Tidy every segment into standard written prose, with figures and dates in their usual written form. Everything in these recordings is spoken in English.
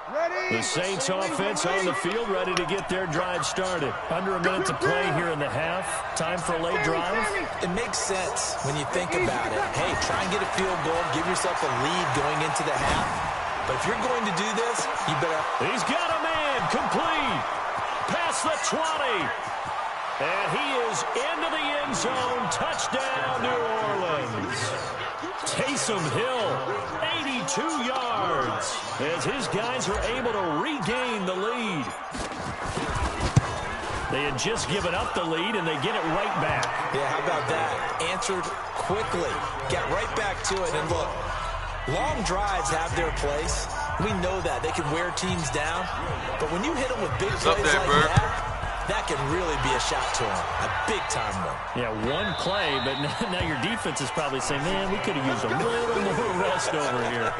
The Saints offense on the field, ready to get their drive started. Under a minute to play here in the half. Time for a late drive. It makes sense when you think about it. Hey, try and get a field goal, give yourself a lead going into the half. But if you're going to do this, you better... He's got a man, complete. Past the 20. And he is into the end zone. Touchdown, New Orleans. Taysom Hill, 82 yards, as his guys are able to regain the lead. They had just given up the lead, and they get it right back. Yeah, how about that? Answered quickly. Got right back to it. And look, long drives have their place. We know that. They can wear teams down. But when you hit them with big plays like that can really be a shot to them. A big-time one. Yeah, one play, but now your defense is probably saying, man, we could have used a little more rest over here.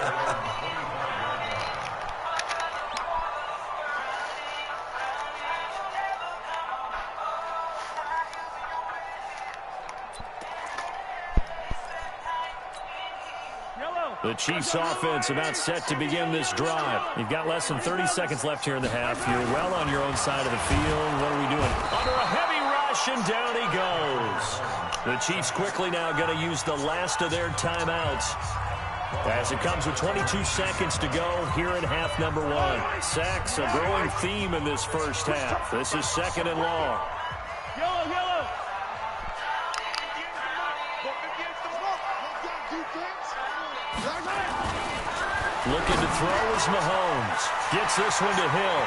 The Chiefs offense about set to begin this drive. You've got less than 30 seconds left here in the half. You're well on your own side of the field. What are we doing? Under a heavy rush, and down he goes. The Chiefs quickly now going to use the last of their timeouts, as it comes with 22 seconds to go here in half number one. Sacks, a growing theme in this first half. This is second and long. Looking to throw is Mahomes. Gets this one to Hill.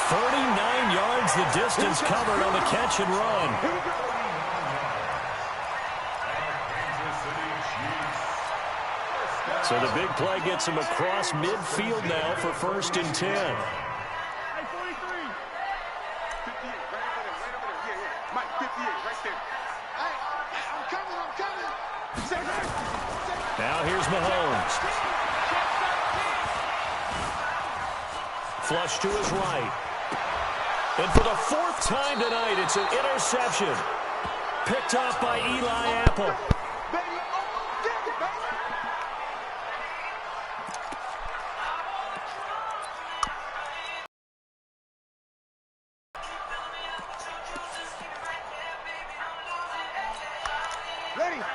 39 yards the distance covered on the catch and run. So the big play gets him across midfield now for 1st and 10. Now here's Mahomes. Flush to his right. And for the 4th time tonight, it's an interception. Picked off by Eli Apple.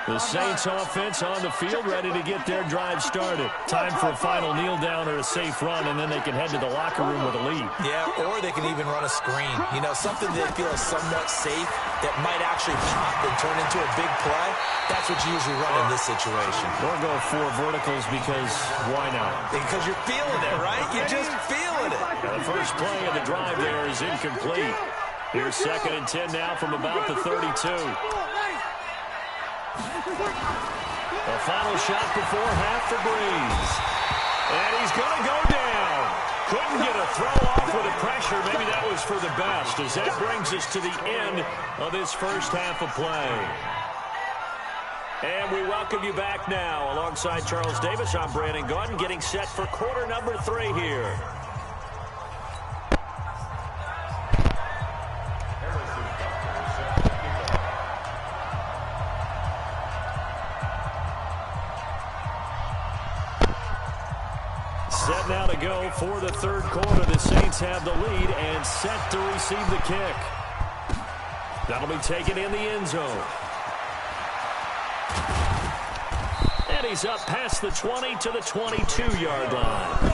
The Saints offense on the field, ready to get their drive started. Time for a final kneel down or a safe run, and then they can head to the locker room with a lead. Yeah, or they can even run a screen. You know, something they feel is somewhat safe that might actually pop and turn into a big play. That's what you usually run in this situation. Or go 4 verticals, because why not? Because you're feeling it, right? You're just feeling it. Now the first play of the drive there is incomplete. Here's 2nd and 10 now from about the 32. The final shot before half for Breeze. And he's going to go down. Couldn't get a throw off with the pressure. Maybe that was for the best, as that brings us to the end of this first half of play. And we welcome you back now. Alongside Charles Davis, I'm Brandon Gaudin, getting set for quarter number 3 here. Set now to go for the 3rd quarter. The Saints have the lead and set to receive the kick. That'll be taken in the end zone. And he's up past the 20 to the 22-yard line.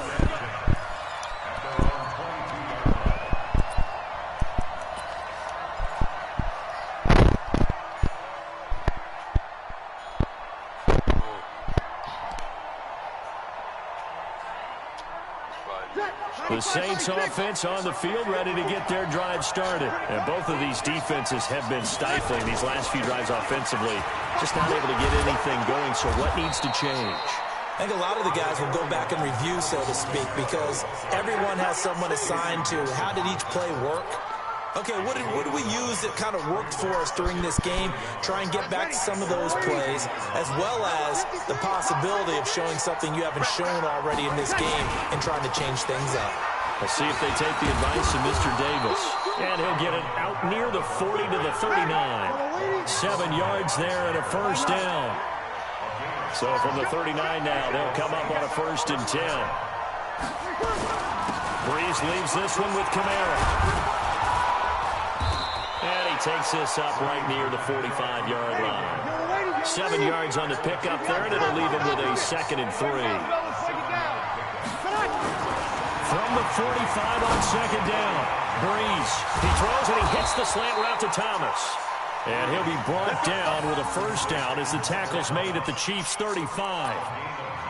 The Saints offense on the field, ready to get their drive started. And both of these defenses have been stifling these last few drives offensively. Just not able to get anything going, so what needs to change? I think a lot of the guys will go back and review, so to speak, because everyone has someone assigned to how did each play work. Okay, what did we use that kind of worked for us during this game? Try and get back to some of those plays, as well as the possibility of showing something you haven't shown already in this game and trying to change things up. We'll see if they take the advice of Mr. Davis. And he'll get it out near the 40 to the 39. 7 yards there and a first down. So from the 39 now, they'll come up on a 1st and 10. Breeze leaves this one with Kamara. And he takes this up right near the 45-yard line. 7 yards on the pickup there, and it'll leave him with a 2nd and 3. From the 45 on 2nd down, Breeze. He throws and he hits the slant route to Thomas. And he'll be brought down with a 1st down as the tackle's made at the Chiefs' 35.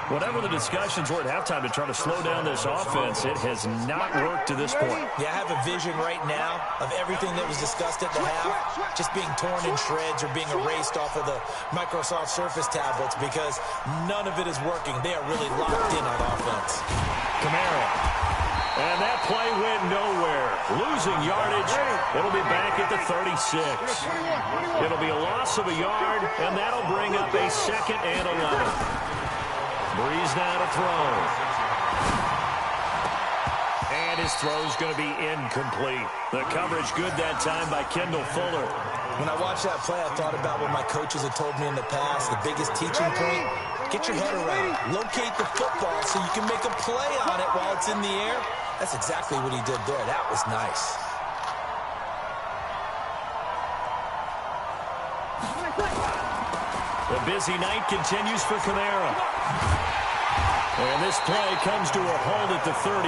Whatever the discussions were at halftime to try to slow down this offense, it has not worked to this point. Yeah, I have a vision right now of everything that was discussed at the half just being torn in shreds or being erased off of the Microsoft Surface tablets because none of it is working. They are really locked in on offense. Kamara. And that play went nowhere. Losing yardage. It'll be back at the 36. It'll be a loss of a yard, and that'll bring up a 2nd and 11. Breeze now to throw. And his throw's going to be incomplete. The coverage good that time by Kendall Fuller. When I watched that play, I thought about what my coaches had told me in the past. The biggest teaching point, get your head around it. Locate the football so you can make a play on it while it's in the air. That's exactly what he did there. That was nice. The busy night continues for Kamara. And this play comes to a halt at the 33,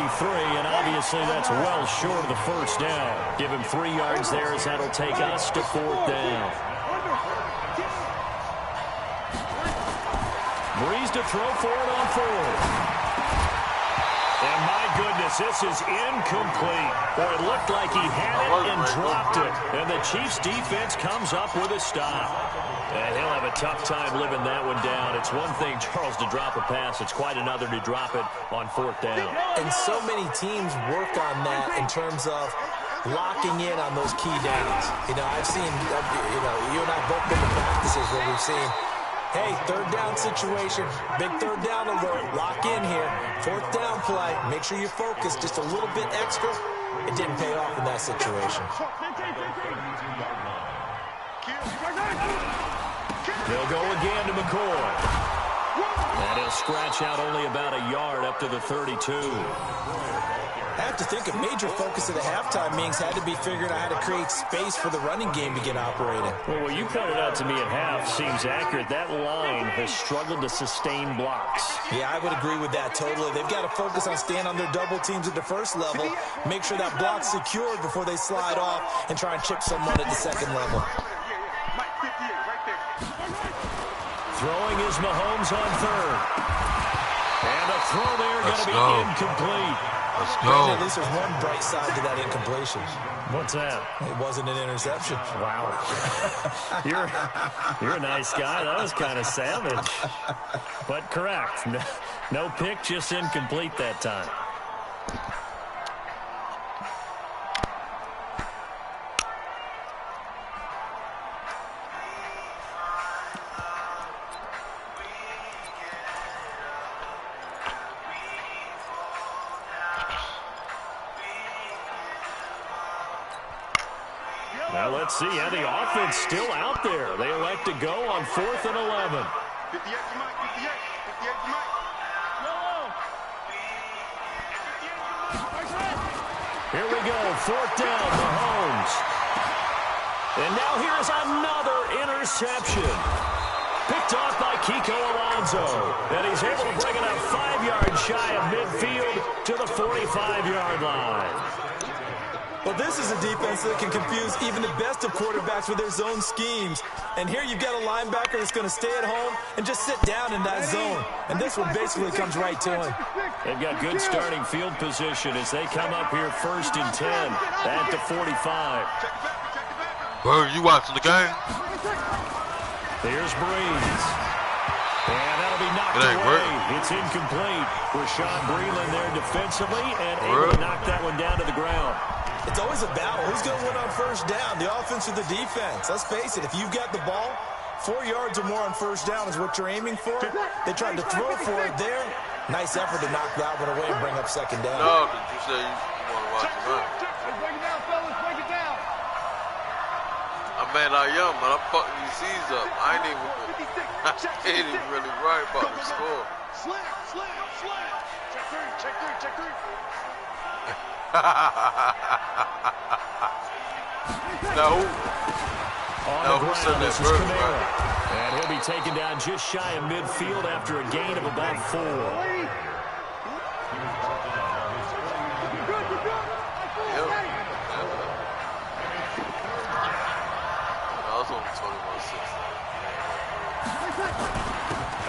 and obviously that's well short of the 1st down. Give him 3 yards there as that'll take us to 4th down. Breeze to throw for it on 4th. And my goodness, this is incomplete. Boy, it looked like he had it and dropped it. And the Chiefs defense comes up with a stop. And he'll have a tough time living that one down. It's one thing, Charles, to drop a pass. It's quite another to drop it on 4th down. And so many teams work on that in terms of locking in on those key downs. You know, I've seen, you and I both been to practices where we've seen, hey, 3rd down situation, big 3rd down alert, lock in here, 4th down play, make sure you focus just a little bit extra. It didn't pay off in that situation. They'll go again to McCoy. And he'll scratch out only about a yard up to the 32. I have to think a major focus of the halftime meetings had to be figuring out how to create space for the running game to get operating. Well, what you pointed out to me at half seems accurate. That line has struggled to sustain blocks. Yeah, I would agree with that totally. They've got to focus on staying on their double teams at the 1st level, make sure that block's secured before they slide off and try and chip someone at the 2nd level. Throwing is Mahomes on 3rd. And a throw there going to be incomplete. Let's go. At least there's one bright side to that incompletion. What's that? It wasn't an interception. Wow. You're a nice guy. That was kind of savage. But correct. No pick, just incomplete that time. Now let's see. Yeah, the offense still out there. They elect to go on 4th and 11. Here we go. 4th down, Mahomes. And now here's another interception. Picked off by Kiko Alonso. And he's able to bring it up 5 yards shy of midfield to the 45-yard line. Well, this is a defense that can confuse even the best of quarterbacks with their zone schemes. And here you've got a linebacker that's going to stay at home and just sit down in that zone. And this one basically comes right to him. They've got good starting field position as they come up here 1st and 10 at the 45. Bird, you watching the game? Here's Breeze. And that'll be knocked away. It's incomplete. Rashad Breeland there defensively and able to knock that one down to the ground. It's always a battle. Who's going to win on 1st down, the offense or the defense? Let's face it, if you've got the ball, 4 yards or more on 1st down is what you're aiming for. They tried to throw for it there. Nice effort to knock that one away and bring up 2nd down. No, did you say you want to watch the game? Break it down, fellas. Break it down. I Man, I am, but I'm fucking these C's up. I ain't even really right about the score. Slam. Check three. No. On the who said ground, that this is first, Kamara. right? And he'll be taken down just shy of midfield after a gain of about 4.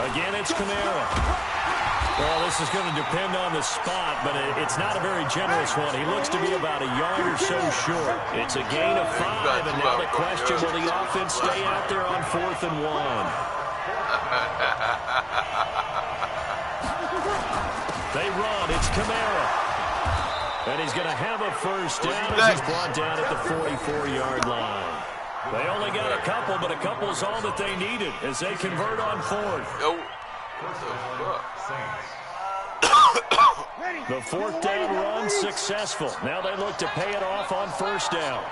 Again, it's Kamara. Well, this is going to depend on the spot, but it's not a very generous one. He looks to be about a yard or so short. It's a gain of 5, and now the question, will the offense stay out there on 4th and 1? They run. It's Kamara. And he's going to have a first down as he's brought down at the 44-yard line. They only got a couple, but a couple is all that they needed as they convert on 4th. The 4th down run successful. Now they look to pay it off on 1st down.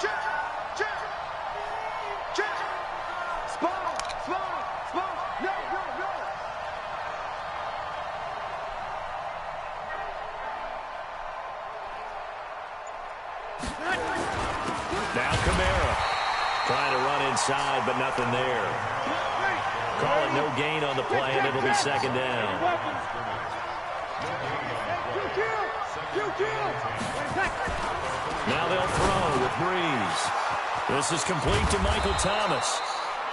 Now Kamara trying to run inside, but nothing there. Call it no gain on the play, and it'll be 2nd down. Now they'll throw with Breeze. This is complete to Michael Thomas.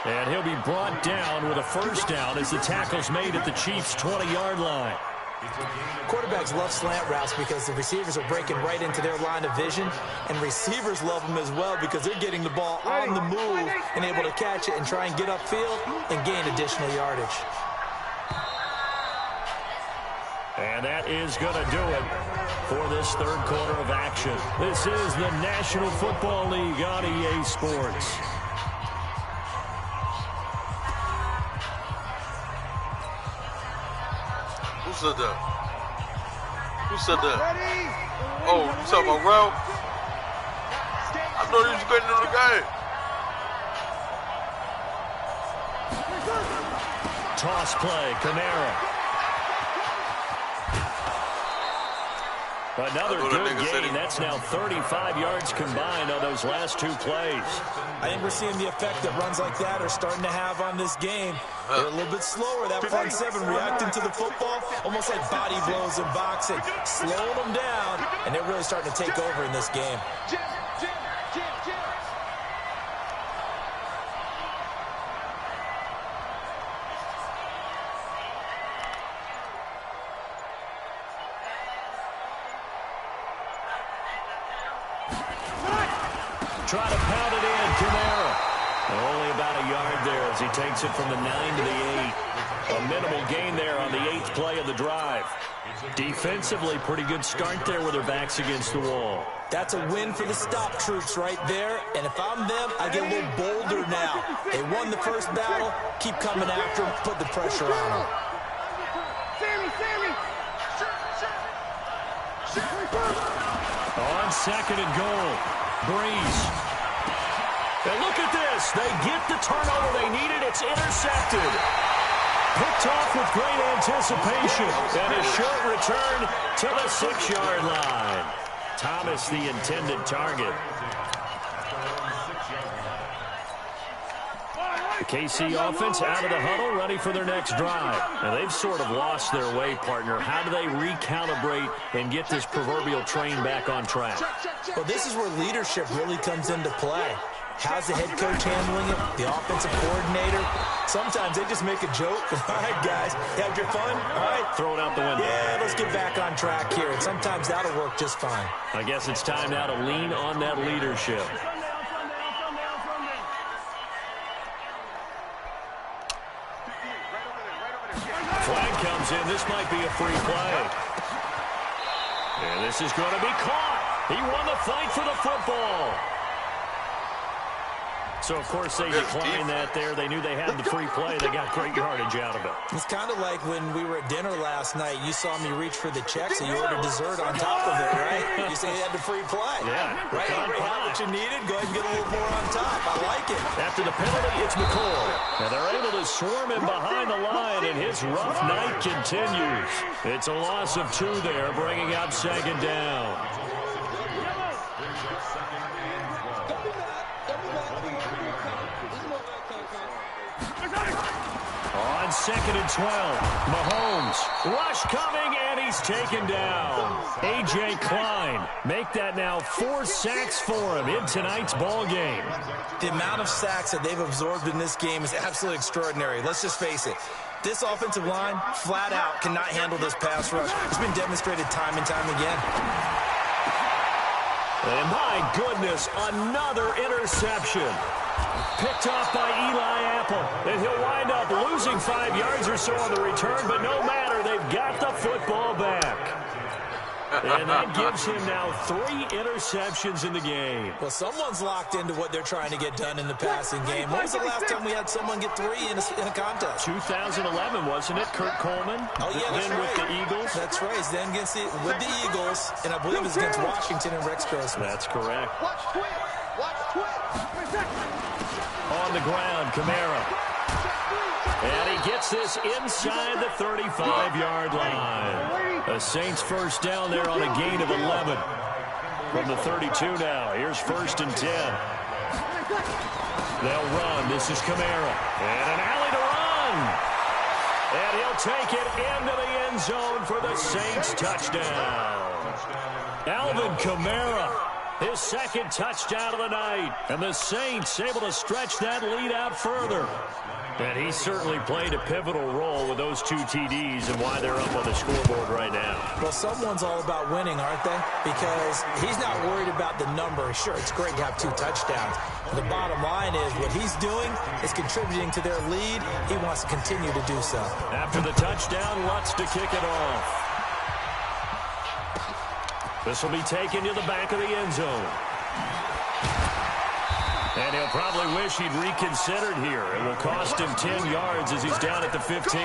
And he'll be brought down with a first down as the tackle's made at the Chiefs' 20-yard line. Quarterbacks love slant routes because the receivers are breaking right into their line of vision, and receivers love them as well because they're getting the ball on the move and able to catch it and try and get upfield and gain additional yardage. And that is going to do it for this 3rd quarter of action. This is the National Football League on EA Sports. Who said that? Who said that? Oh, you talking about Ralph? I thought he was getting in the game. Toss play, Kamara. Another good gain. That's now 35 yards combined on those last 2 plays. I think we're seeing the effect that runs like that are starting to have on this game. They're a little bit slower, that front 7 reacting to the football, almost like body blows in boxing, slowing them down, and they're really starting to take over in this game. Try to pound it in, Kamara. Only about a yard there as he takes it from the 9 to the 8. A minimal gain there on the 8th play of the drive. Defensively, pretty good start there with their backs against the wall. That's a win for the stop troops right there, and if I'm them, I get a little bolder now. They won the first battle, keep coming after them, put the pressure on them. On 2nd and goal, Breeze. And look at this. They get the turnover they needed. It's intercepted. Picked off with great anticipation. And a short return to the 6-yard line. Thomas, the intended target. The KC offense out of the huddle, ready for their next drive. Now, they've sort of lost their way, partner. How do they recalibrate and get this proverbial train back on track? Well, this is where leadership really comes into play. How's the head coach handling it? The offensive coordinator? Sometimes they just make a joke. All right, guys, have your fun? All right. Throw it out the window. Yeah, let's get back on track here. And sometimes that'll work just fine. I guess it's time now to lean on that leadership. Flag comes in. This might be a free play. And this is going to be caught. He won the fight for the football. So, of course, they declined that there. They knew they had the free play. They got great yardage out of it. It's kind of like when we were at dinner last night. You saw me reach for the check, so you ordered dessert on top of it, right? You said you had the free play. Yeah. Right? You already had what you needed. Go ahead and get a little more on top. I like it. After the penalty, it's McCoy. And they're able to swarm him behind the line, and his rough night continues. It's a loss of 2 there, bringing up 2nd down. On 2nd and 12, Mahomes, rush coming, and he's taken down. A.J. Klein, make that now 4 sacks for him in tonight's ball game. The amount of sacks that they've absorbed in this game is absolutely extraordinary. Let's just face it. This offensive line, flat out, cannot handle this pass rush. It's been demonstrated time and time again. And my goodness, another interception. Picked off by Eli Apple. And he'll wind up losing 5 yards or so on the return, but no matter, they've got the football back. And that gives him now 3 interceptions in the game. Well, someone's locked into what they're trying to get done in the passing game. When was the last time we had someone get 3 in a contest? 2011, wasn't it? Kurt Coleman? Oh, yeah, that's then right. with the Eagles? That's right. It's then with the Eagles, and I believe it's against Washington and Rex Grossman. That's correct. On the ground, Kamara. And he gets this inside the 35-yard line. The Saints first down there on a gain of 11. From the 32 now. Here's 1st and 10. They'll run. This is Kamara. And an alley to run. And he'll take it into the end zone for the Saints touchdown. Alvin Kamara. His 2nd touchdown of the night. And the Saints able to stretch that lead out further. And he certainly played a pivotal role with those 2 TDs and why they're up on the scoreboard right now. Well, someone's all about winning, aren't they? Because he's not worried about the number. Sure, it's great to have 2 touchdowns. But the bottom line is what he's doing is contributing to their lead. He wants to continue to do so. After the touchdown, Lutz to kick it off. This will be taken to the back of the end zone. And he'll probably wish he'd reconsidered here. It will cost him 10 yards as he's down at the 15.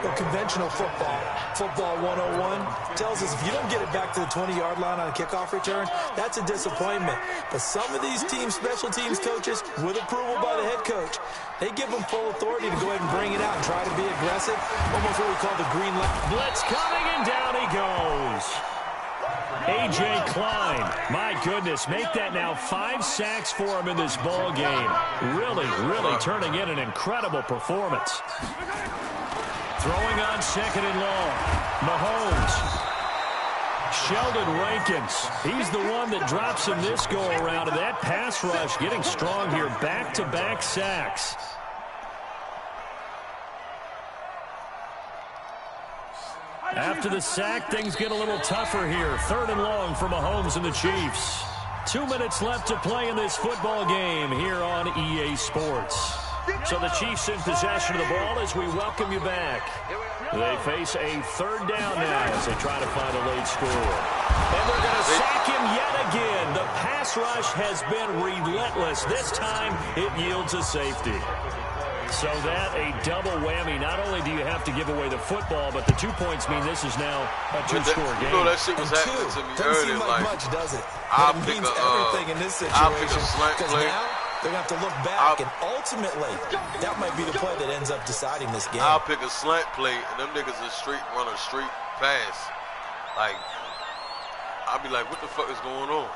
Well, conventional football 101, tells us if you don't get it back to the 20-yard line on a kickoff return, that's a disappointment. But some of these special teams coaches, with approval by the head coach, they give them full authority to go ahead and bring it out and try to be aggressive, almost what we call the green light. Blitz coming, and down he goes. A.J. Klein, my goodness, make that now 5 sacks for him in this ball game. Really turning in an incredible performance. Throwing on 2nd and long. Mahomes. Sheldon Rankins. He's the one that drops him this go-around. And that pass rush getting strong here. Back-to-back sacks. After the sack, things get a little tougher here. 3rd and long for Mahomes and the Chiefs. 2 minutes left to play in this football game here on EA Sports. So the Chiefs in possession of the ball as we welcome you back. They face a 3rd down now as they try to find a late score. And they're going to sack him yet again. The pass rush has been relentless. This time it yields a safety. So that a double whammy. Not only do you have to give away the football, but the 2 points mean this is now a 2-score game. You know that shit was happening to me earlier. Doesn't seem like much, does it? I'll It pick means everything in this I'll pick a situation. slant Because play. now they're going to have to look back, and ultimately, that might be the play that ends up deciding this game. I'll pick a slant play, and them niggas run a straight pass. Like, I'll be like, what the fuck is going on?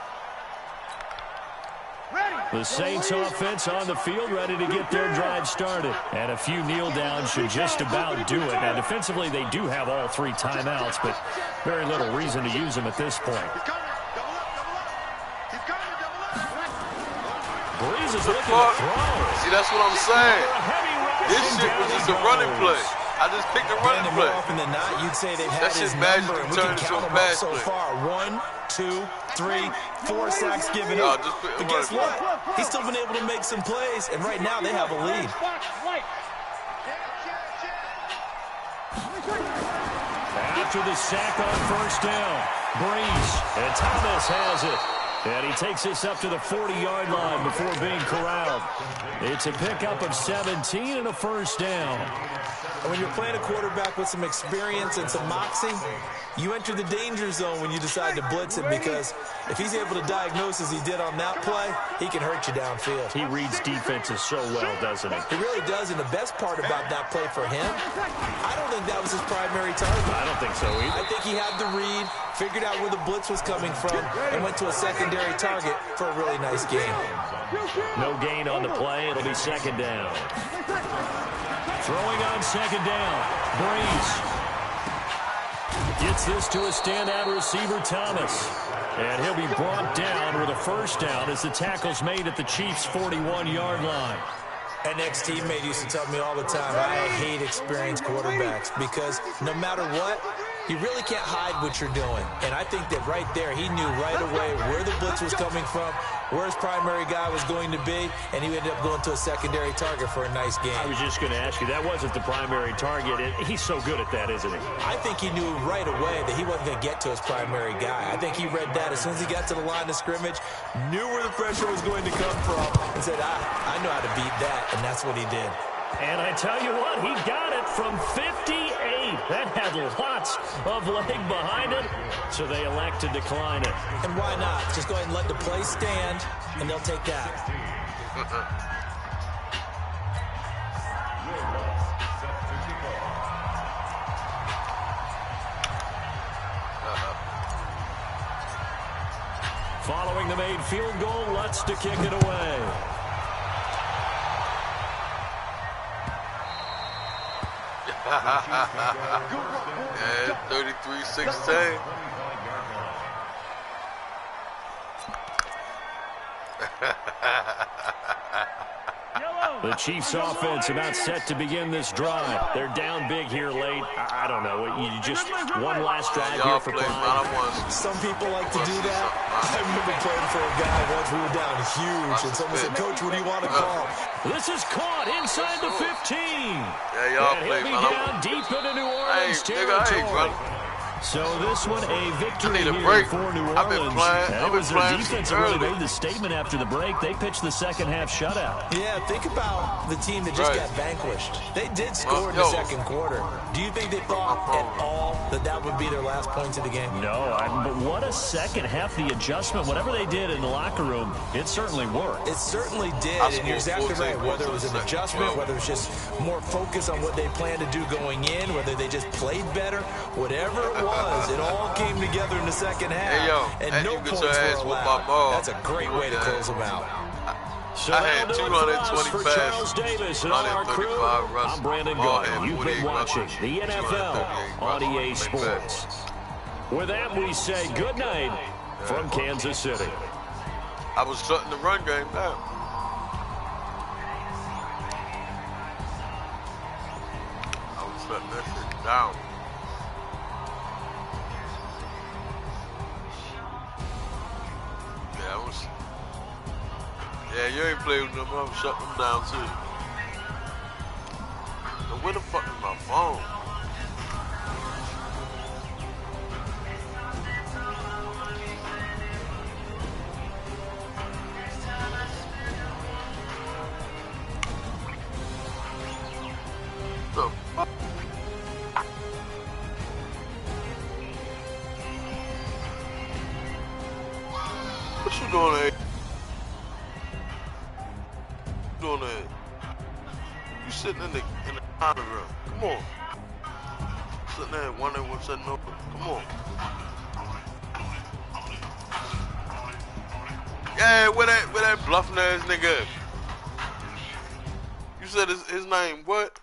The Saints offense on the field, ready to get their drive started. And a few kneel downs should just about do it. Now, defensively, they do have all 3 timeouts, but very little reason to use them at this point. Breeze is looking to throw. See, that's what I'm saying. This shit was just a running play. I just picked a running play. More often than not, you'd say they've had That his shit number, magically and we can turned into count a them up pass so play. far. 1, 2, 3, 4 sacks given No, up. just put- But guess what? He's still been able to make some plays, and right now they have a lead. After the sack on 1st down, Breeze and Thomas has it. And he takes this up to the 40-yard line before being corralled. It's a pickup of 17 and a first down. And when you're playing a quarterback with some experience and some moxie, you enter the danger zone when you decide to blitz him, because if he's able to diagnose as he did on that play, he can hurt you downfield. He reads defenses so well, doesn't he? He really does, and the best part about that play for him, I don't think that was his primary target. I don't think so either. I think he had the read, figured out where the blitz was coming from, and went to a secondary target for a really nice game. No gain on the play. It'll be second down. Throwing on second down. Breeze gets this to a standout receiver, Thomas. And he'll be brought down with a first down as the tackle's made at the Chiefs' 41-yard line. An ex-teammate used to tell me all the time, I hate experienced quarterbacks, because no matter what, you really can't hide what you're doing. And I think that right there, he knew right away where the blitz was coming from, where his primary guy was going to be, and he ended up going to a secondary target for a nice game. I was just going to ask you, that wasn't the primary target. He's so good at that, isn't he? I think he knew right away that he wasn't going to get to his primary guy. I think he read that as soon as he got to the line of scrimmage, knew where the pressure was going to come from, and said, I know how to beat that, and that's what he did. And I tell you what, he got it from 58. That had lots of leg behind it, so they elect to decline it. And why not? Just go ahead and let the play stand, and they'll take that. Following the made field goal, Lutz to kick it away. Yeah, 33-16. The Chiefs offense about set to begin this drive. They're down big here late. I don't know. You just one last drive here for pride. Some people like to do that. I remember playing for a guy once. We were down huge, and someone said, Coach, what do you want to call? This is caught inside the 15. Yeah, y'all play, he'll be down deep into New Orleans territory. So this one a victory here for New Orleans. And it was their defense that really made the statement after the break. They pitched the second half shutout. Yeah, think about the team that just got vanquished. They did score in the second quarter. Do you think they thought at all that that would be their last points of the game? No, but what a second half. The adjustment, whatever they did in the locker room, it certainly worked. It certainly did, and you're exactly right. Whether it was an adjustment, whether it was just more focus on what they planned to do going in, whether they just played better, whatever it was, it all came together in the second half, and no points were allowed. That's a great way to close them out. So I had 220 for Charles Davis and all our crew. I'm Brandon Gordon. You've been watching the NFL on EA Sports. With that, we say good night from Kansas City. I was shutting the run game down. I was shutting that shit down. Yeah, you ain't played with them. I'm shutting them down too. Now, where the fuck is my phone? The fuck? What you doing there? Doing that? You sitting in the corner room. Come on. Sitting there wondering what's that number. Come on. Yeah, where that bluffing ass nigga at? You said his name what?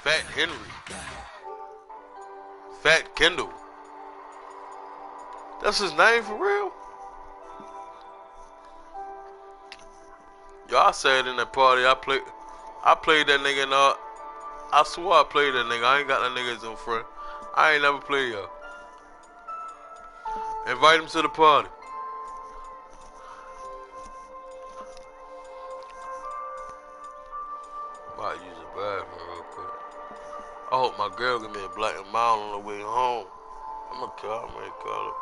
Fat Henry. Fat Kendall. That's his name for real? Yo, I said in that party, I played that nigga, and I swore I played that nigga. I ain't got that nigga as no friend. I ain't never played y'all. Invite him to the party. Might use a bathroom real quick. I hope my girl give me a black and mild on the way home. I'm gonna call her.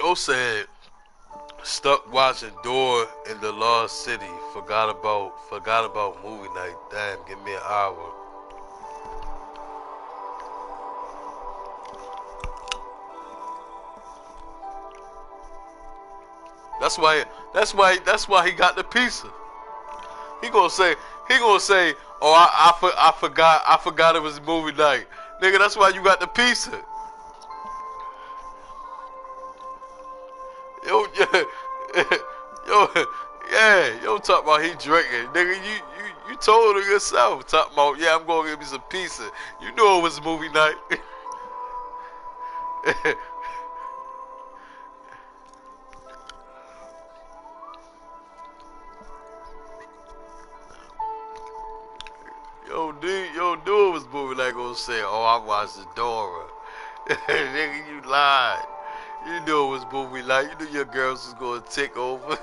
Yo said, stuck watching Door in the Lost City. Forgot about movie night. Damn, give me an hour. That's why he got the pizza. He gonna say, oh, I forgot it was movie night. Nigga, that's why you got the pizza. Yo, yo, talk about he drinking. Nigga, you told him yourself. Talk about, yeah, I'm gonna get me some pizza. You knew it was movie night. Yo, knew it was movie night. Gonna say, oh, I watched Dora. Nigga, you lied. You knew it was movie night. You knew your girls was gonna take over.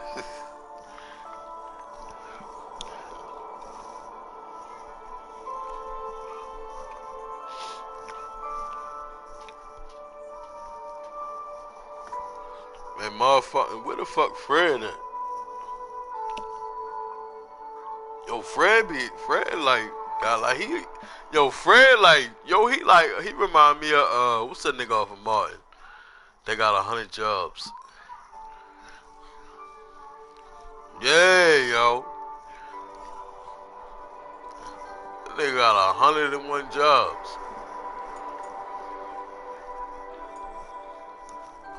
Man, motherfucker, where the fuck Fred at? Yo, Fred like, God, like he remind me of what's that nigga off of Martin? They got 100 jobs. Yeah, yo. That nigga got 101 jobs.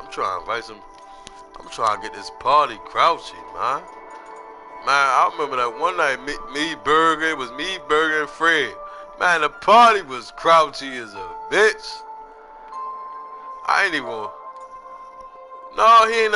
I'm trying to invite some. I'm trying to get this party crouchy, man. Man, I remember that one night, it was me, Burger, and Fred. Man, the party was crouchy as a bitch. I ain't even. No, he ain't